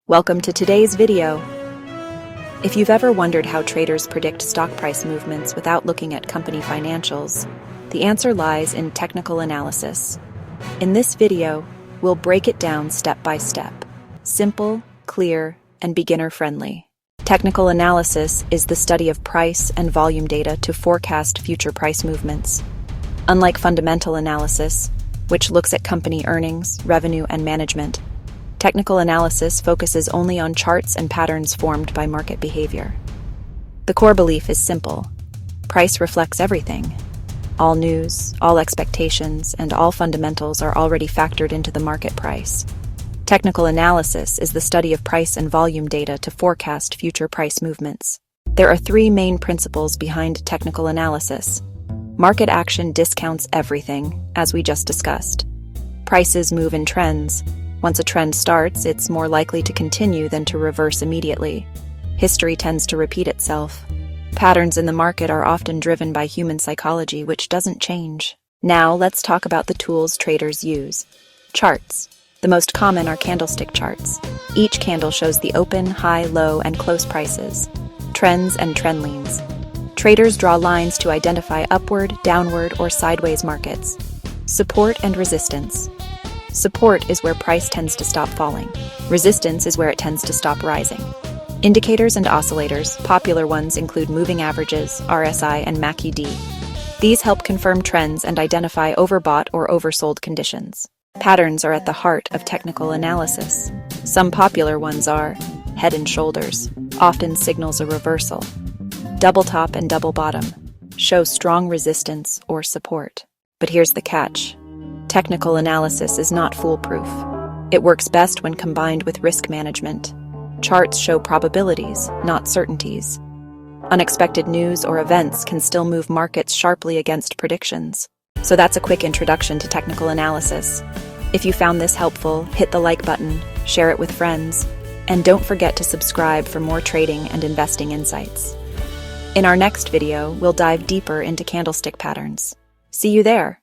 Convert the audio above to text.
Welcome to today's video. If you've ever wondered how traders predict stock price movements without looking at company financials, the answer lies in technical analysis. In this video, we'll break it down step by step. Simple, clear, and beginner-friendly. Technical analysis is the study of price and volume data to forecast future price movements. Unlike fundamental analysis, which looks at company earnings, revenue, and management, technical analysis focuses only on charts and patterns formed by market behavior. The core belief is simple. Price reflects everything. All news, all expectations, and all fundamentals are already factored into the market price. Technical analysis is the study of price and volume data to forecast future price movements. There are three main principles behind technical analysis. Market action discounts everything, as we just discussed. Prices move in trends. Once a trend starts, it's more likely to continue than to reverse immediately. History tends to repeat itself. Patterns in the market are often driven by human psychology, which doesn't change. Now, let's talk about the tools traders use. Charts. The most common are candlestick charts. Each candle shows the open, high, low, and close prices, trends, and trend leans. Traders draw lines to identify upward, downward, or sideways markets. Support and resistance. Support is where price tends to stop falling. Resistance is where it tends to stop rising. Indicators and oscillators, popular ones include moving averages, RSI, and MACD. These help confirm trends and identify overbought or oversold conditions. Patterns are at the heart of technical analysis. Some popular ones are head and shoulders, often signals a reversal. Double top and double bottom show strong resistance or support. But here's the catch. Technical analysis is not foolproof. It works best when combined with risk management. Charts show probabilities, not certainties. Unexpected news or events can still move markets sharply against predictions. So that's a quick introduction to technical analysis. If you found this helpful, hit the like button, share it with friends, and don't forget to subscribe for more trading and investing insights. In our next video, we'll dive deeper into candlestick patterns. See you there!